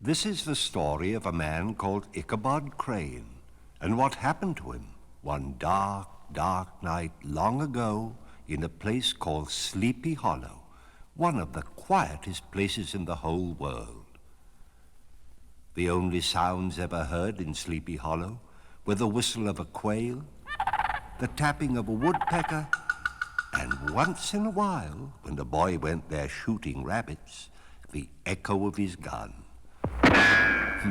This is the story of a man called Ichabod Crane, and what happened to him one dark, dark night long ago in a place called Sleepy Hollow, one of the quietest places in the whole world. The only sounds ever heard in Sleepy Hollow were the whistle of a quail, the tapping of a woodpecker, and once in a while, when the boy went there shooting rabbits, the echo of his gun.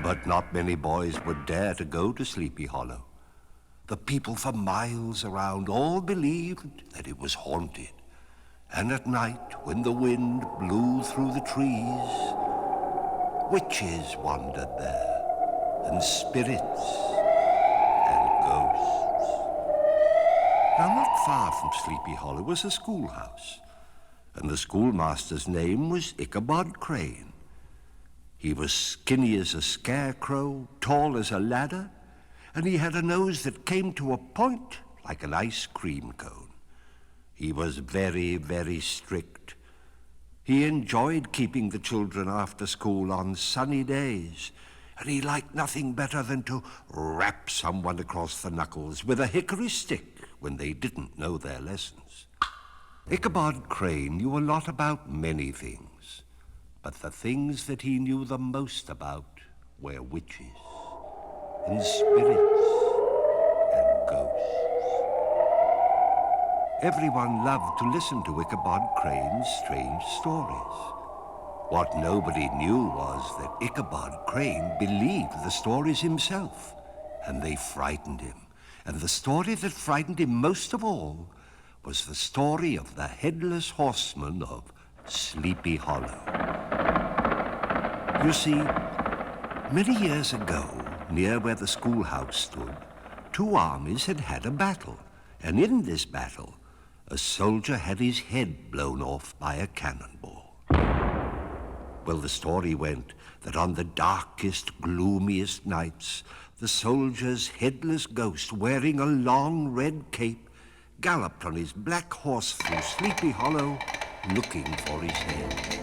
But not many boys would dare to go to Sleepy Hollow. The people for miles around all believed that it was haunted. And at night, when the wind blew through the trees, witches wandered there, and spirits, and ghosts. Now, not far from Sleepy Hollow was a schoolhouse, and the schoolmaster's name was Ichabod Crane. He was skinny as a scarecrow, tall as a ladder, and he had a nose that came to a point like an ice cream cone. He was very, very strict. He enjoyed keeping the children after school on sunny days, and he liked nothing better than to rap someone across the knuckles with a hickory stick when they didn't know their lessons. Ichabod Crane knew a lot about many things, but the things that he knew the most about were witches and spirits and ghosts. Everyone loved to listen to Ichabod Crane's strange stories. What nobody knew was that Ichabod Crane believed the stories himself, and they frightened him. And the story that frightened him most of all was the story of the headless horseman of Sleepy Hollow. You see, many years ago, near where the schoolhouse stood, two armies had had a battle, and in this battle, a soldier had his head blown off by a cannonball. Well, the story went that on the darkest, gloomiest nights, the soldier's headless ghost, wearing a long red cape, galloped on his black horse through Sleepy Hollow, looking for his head.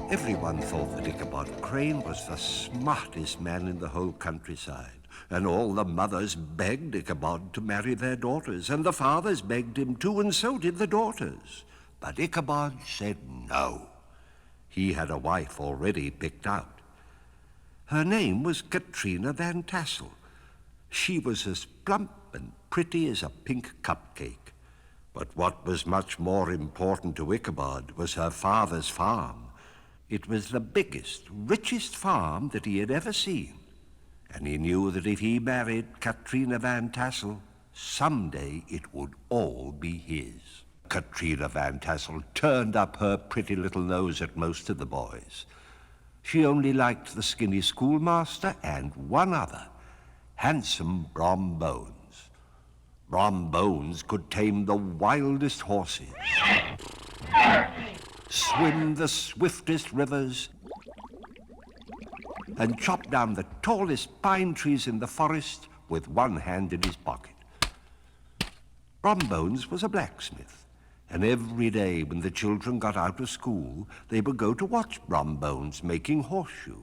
Everyone thought that Ichabod Crane was the smartest man in the whole countryside, and all the mothers begged Ichabod to marry their daughters, and the fathers begged him too, and so did the daughters. But Ichabod said no. He had a wife already picked out. Her name was Katrina Van Tassel. She was as plump and pretty as a pink cupcake. But what was much more important to Ichabod was her father's farm. It was the biggest, richest farm that he had ever seen. And he knew that if he married Katrina Van Tassel, someday it would all be his. Katrina Van Tassel turned up her pretty little nose at most of the boys. She only liked the skinny schoolmaster and one other, handsome Brom Bones. Brom Bones could tame the wildest horses, swim the swiftest rivers, and chop down the tallest pine trees in the forest with one hand in his pocket. Brom Bones was a blacksmith, and every day when the children got out of school, they would go to watch Brom Bones making horseshoes.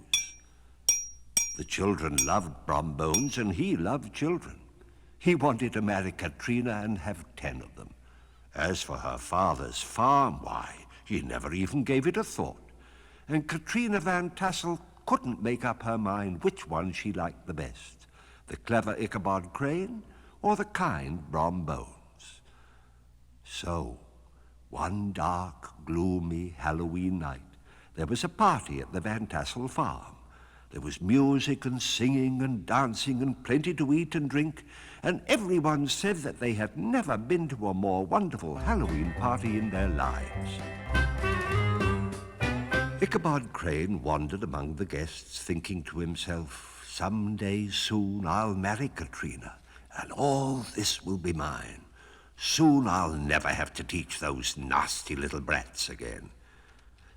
The children loved Brom Bones, and he loved children. He wanted to marry Katrina and have 10 of them. As for her father's farm, why, he never even gave it a thought. And Katrina Van Tassel couldn't make up her mind which one she liked the best, the clever Ichabod Crane or the kind Brom Bones. So, one dark, gloomy Halloween night, there was a party at the Van Tassel farm. There was music and singing and dancing and plenty to eat and drink, and everyone said that they had never been to a more wonderful Halloween party in their lives. Ichabod Crane wandered among the guests, thinking to himself, someday soon I'll marry Katrina, and all this will be mine. Soon I'll never have to teach those nasty little brats again.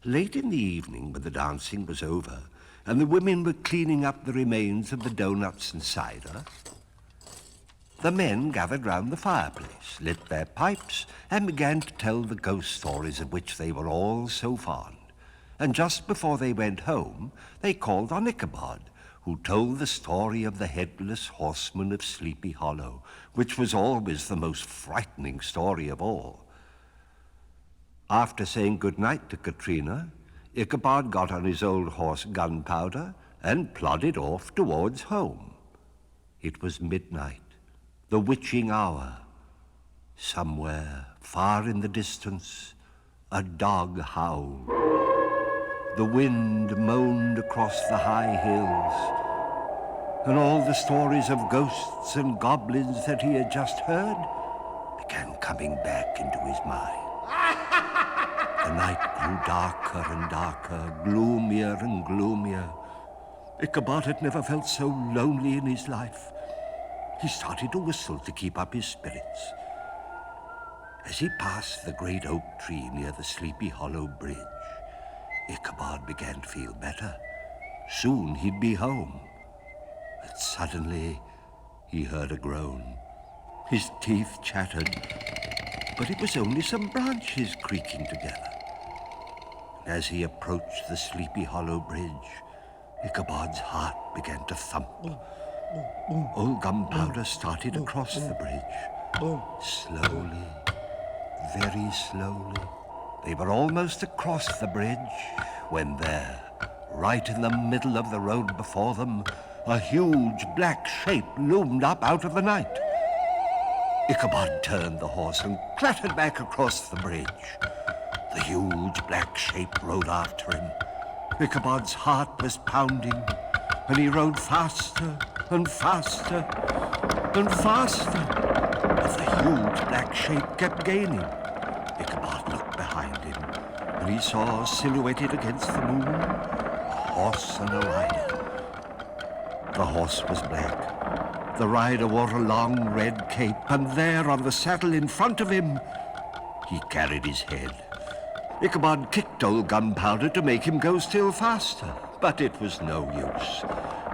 Late in the evening, when the dancing was over, and the women were cleaning up the remains of the doughnuts and cider, the men gathered round the fireplace, lit their pipes, and began to tell the ghost stories of which they were all so fond. and just before they went home, they called on Ichabod, who told the story of the headless horseman of Sleepy Hollow, which was always the most frightening story of all. After saying good-night to Katrina, Ichabod got on his old horse Gunpowder and plodded off towards home. It was midnight, the witching hour. Somewhere, far in the distance, a dog howled. The wind moaned across the high hills, and all the stories of ghosts and goblins that he had just heard began coming back into his mind. The night grew darker and darker, gloomier and gloomier. Ichabod had never felt so lonely in his life. He started to whistle to keep up his spirits. As he passed the great oak tree near the Sleepy Hollow Bridge, Ichabod began to feel better. Soon he'd be home. But suddenly he heard a groan. His teeth chattered, but it was only some branches creaking together. As he approached the Sleepy Hollow Bridge, Ichabod's heart began to thump. Old Gunpowder started across the bridge. Slowly, very slowly. They were almost across the bridge when there, right in the middle of the road before them, a huge black shape loomed up out of the night. Ichabod turned the horse and clattered back across the bridge. The huge black shape rode after him. Ichabod's heart was pounding, and he rode faster and faster and faster. But the huge black shape kept gaining. Ichabod looked behind him, and he saw silhouetted against the moon a horse and a rider. The horse was black. The rider wore a long red cape, and there on the saddle in front of him, he carried his head. Ichabod kicked old Gunpowder to make him go still faster, but it was no use.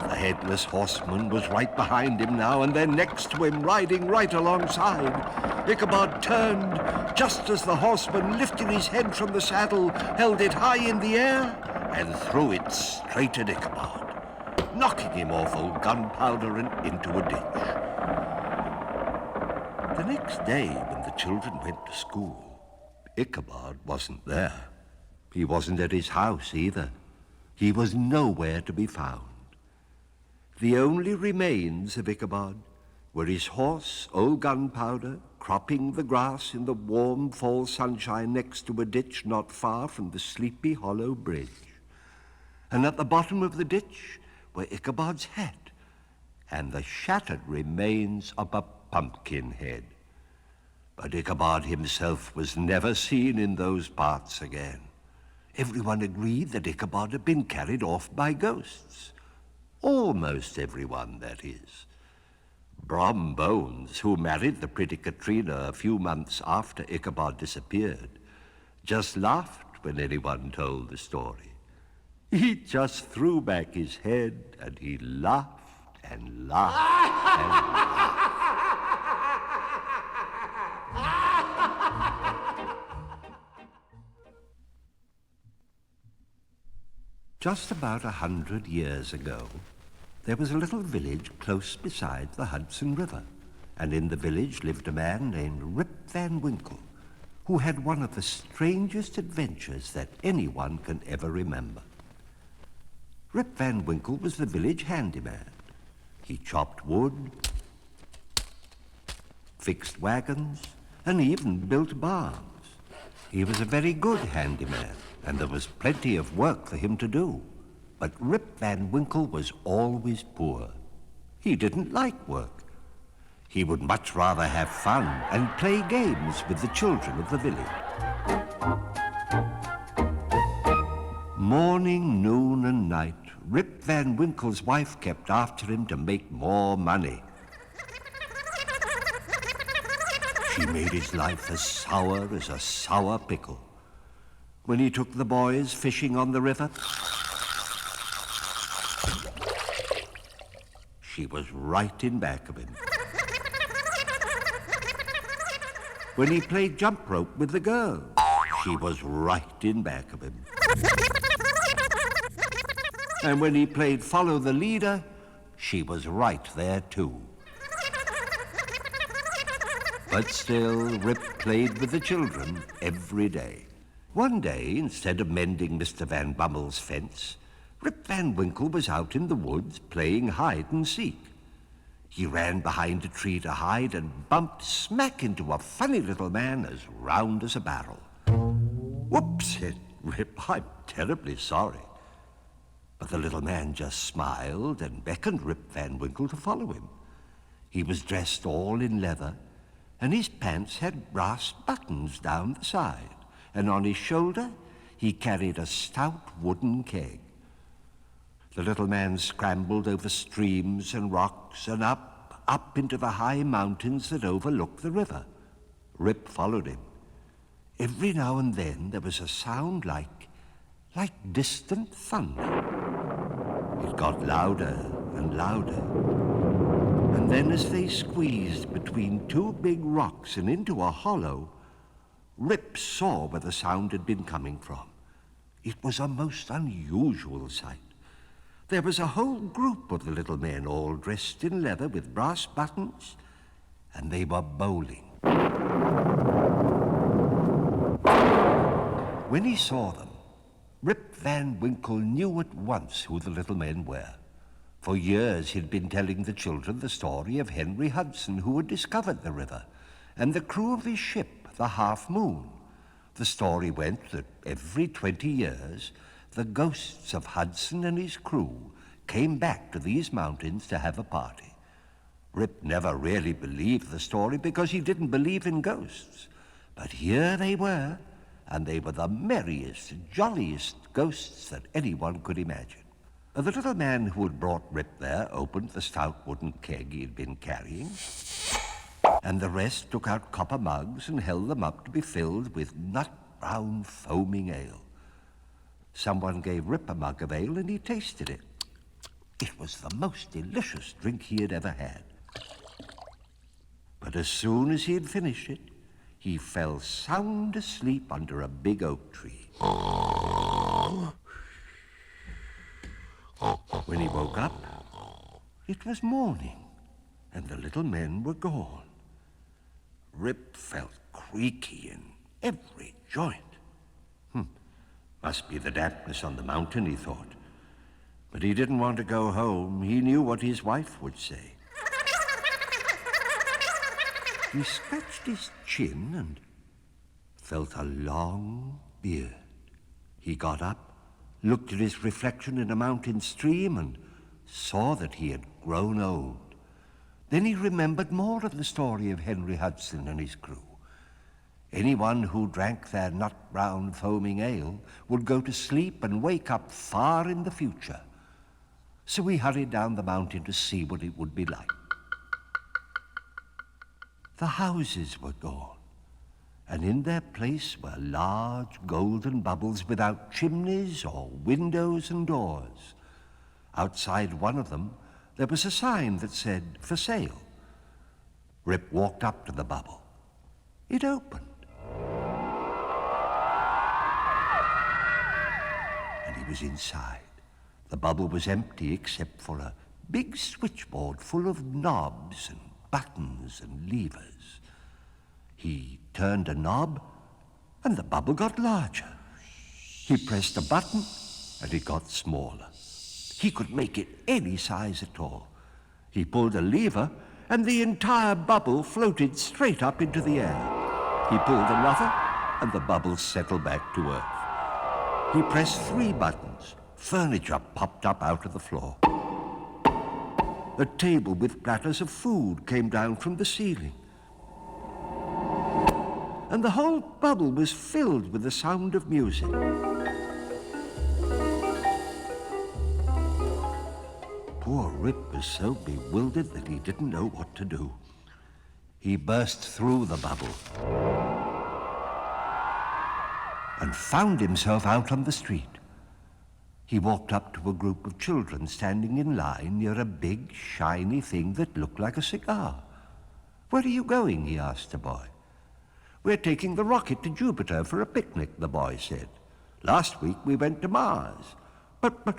The headless horseman was right behind him now, and then next to him, riding right alongside. Ichabod turned just as the horseman lifted his head from the saddle, held it high in the air, and threw it straight at Ichabod, knocking him off old Gunpowder and into a ditch. The next day, when the children went to school, Ichabod wasn't there. He wasn't at his house either. He was nowhere to be found. The only remains of Ichabod were his horse, old Gunpowder, cropping the grass in the warm fall sunshine next to a ditch not far from the Sleepy Hollow Bridge. And at the bottom of the ditch were Ichabod's hat and the shattered remains of a pumpkin head. But Ichabod himself was never seen in those parts again. Everyone agreed that Ichabod had been carried off by ghosts. Almost everyone, that is. Brom Bones, who married the pretty Katrina a few months after Ichabod disappeared, just laughed when anyone told the story. He just threw back his head and he laughed and laughed and laughed. Just about 100 years ago, there was a little village close beside the Hudson River, and in the village lived a man named Rip Van Winkle, who had one of the strangest adventures that anyone can ever remember. Rip Van Winkle was the village handyman. He chopped wood, fixed wagons, and even built barns. He was a very good handyman, and there was plenty of work for him to do. But Rip Van Winkle was always poor. He didn't like work. He would much rather have fun and play games with the children of the village. Morning, noon, and night, Rip Van Winkle's wife kept after him to make more money. She made his life as sour as a sour pickle. When he took the boys fishing on the river, she was right in back of him. When he played jump rope with the girl, she was right in back of him. And when he played Follow the Leader, she was right there too. But still, Rip played with the children every day. One day, instead of mending Mr. Van Bummel's fence, Rip Van Winkle was out in the woods playing hide and seek. He ran behind a tree to hide and bumped smack into a funny little man as round as a barrel. "Whoops," said Rip, "I'm terribly sorry." But the little man just smiled and beckoned Rip Van Winkle to follow him. He was dressed all in leather, and his pants had brass buttons down the side, and on his shoulder he carried a stout wooden keg. The little man scrambled over streams and rocks and up into the high mountains that overlooked the river. Rip followed him. Every now and then there was a sound like distant thunder. It got louder and louder. And then as they squeezed between two big rocks and into a hollow, Rip saw where the sound had been coming from. It was a most unusual sight. There was a whole group of the little men all dressed in leather with brass buttons, and they were bowling. When he saw them, Rip Van Winkle knew at once who the little men were. For years he'd been telling the children the story of Henry Hudson, who had discovered the river, and the crew of his ship, the Half Moon. The story went that every 20 years, the ghosts of Hudson and his crew came back to these mountains to have a party. Rip never really believed the story because he didn't believe in ghosts. But here they were, and they were the merriest, jolliest ghosts that anyone could imagine. The little man who had brought Rip there opened the stout wooden keg he had been carrying, and the rest took out copper mugs and held them up to be filled with nut-brown foaming ale. Someone gave Rip a mug of ale, and he tasted it. It was the most delicious drink he had ever had. But as soon as he had finished it, he fell sound asleep under a big oak tree. When he woke up, it was morning, and the little men were gone. Rip felt creaky in every joint. Must be the dampness on the mountain, he thought. But he didn't want to go home. He knew what his wife would say. He scratched his chin and felt a long beard. He got up, looked at his reflection in a mountain stream, and saw that he had grown old. Then he remembered more of the story of Henry Hudson and his crew. Anyone who drank their nut-brown foaming ale would go to sleep and wake up far in the future. So he hurried down the mountain to see what it would be like. The houses were gone, and in their place were large golden bubbles without chimneys or windows and doors. Outside one of them, there was a sign that said, "For sale." Rip walked up to the bubble. It opened. And he was inside. The bubble was empty except for a big switchboard full of knobs and buttons and levers. He turned a knob, and the bubble got larger. He pressed a button, and it got smaller. He could make it any size at all. He pulled a lever, and the entire bubble floated straight up into the air. He pulled another, and the bubble settled back to earth. He pressed 3 buttons. Furniture popped up out of the floor. A table with platters of food came down from the ceiling. And the whole bubble was filled with the sound of music. Poor Rip was so bewildered that he didn't know what to do. He burst through the bubble and found himself out on the street. He walked up to a group of children standing in line near a big, shiny thing that looked like a cigar. "Where are you going?" he asked a boy. "We're taking the rocket to Jupiter for a picnic," the boy said. "Last week we went to Mars." But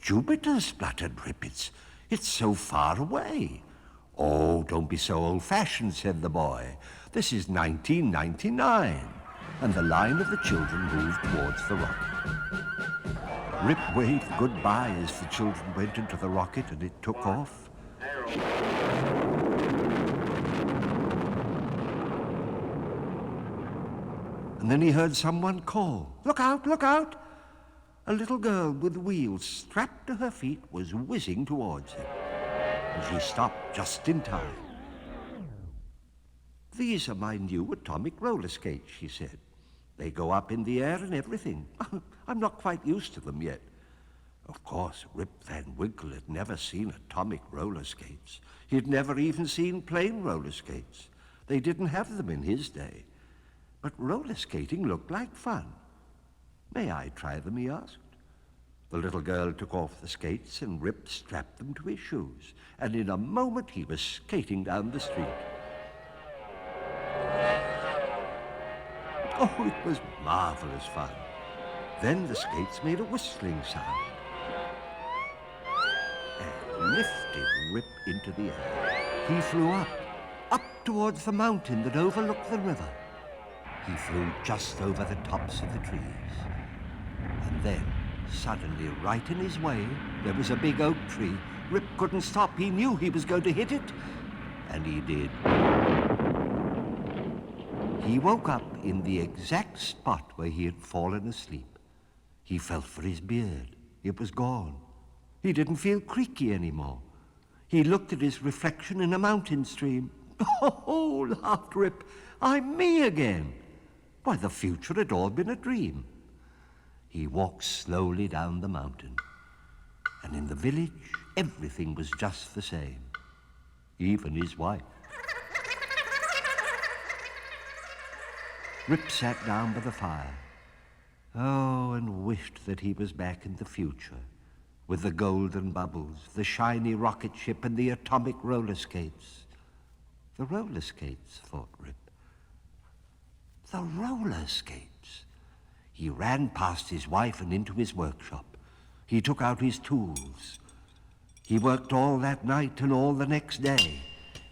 Jupiter, spluttered Rip. It's so far away. Oh, don't be so old-fashioned, said the boy. This is 1999. And the line of the children moved towards the rocket. Rip waved goodbye as the children went into the rocket and it took off. And then he heard someone call, "Look out, look out!" A little girl with wheels strapped to her feet was whizzing towards him. And she stopped just in time. "These are my new atomic roller skates," she said. "They go up in the air and everything. I'm not quite used to them yet." Of course, Rip Van Winkle had never seen atomic roller skates. He'd never even seen plain roller skates. They didn't have them in his day. But roller skating looked like fun. "May I try them?" he asked. The little girl took off the skates and Rip strapped them to his shoes. And in a moment he was skating down the street. Oh, it was marvelous fun. Then the skates made a whistling sound and lifted Rip into the air. He flew up towards the mountain that overlooked the river. He flew just over the tops of the trees. And then, suddenly, right in his way, there was a big oak tree. Rip couldn't stop. He knew he was going to hit it. And he did. He woke up in the exact spot where he had fallen asleep. He felt for his beard. It was gone. He didn't feel creaky anymore. He looked at his reflection in a mountain stream. "Oh," laughed Rip, "I'm me again." Why, the future had all been a dream. He walked slowly down the mountain. And in the village, everything was just the same. Even his wife. Rip sat down by the fire. Oh, and wished that he was back in the future, with the golden bubbles, the shiny rocket ship, and the atomic roller skates. The roller skates, thought Rip. The roller skates. He ran past his wife and into his workshop. He took out his tools. He worked all that night and all the next day.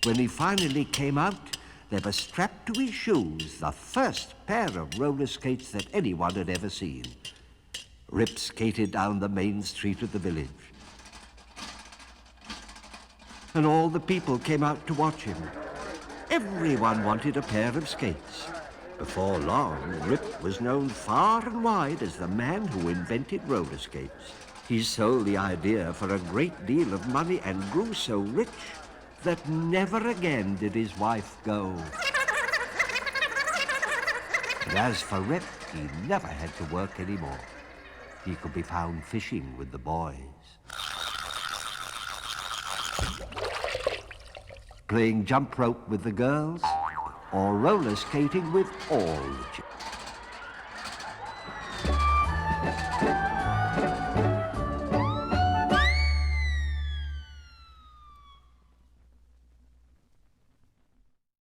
When he finally came out, there was strapped to his shoes the first pair of roller skates that anyone had ever seen. Rip skated down the main street of the village. And all the people came out to watch him. Everyone wanted a pair of skates. Before long, Rip was known far and wide as the man who invented roller skates. He sold the idea for a great deal of money and grew so rich that never again did his wife go. But as for Rip, he never had to work anymore. He could be found fishing with the boys, playing jump rope with the girls, or roller skating with all the children.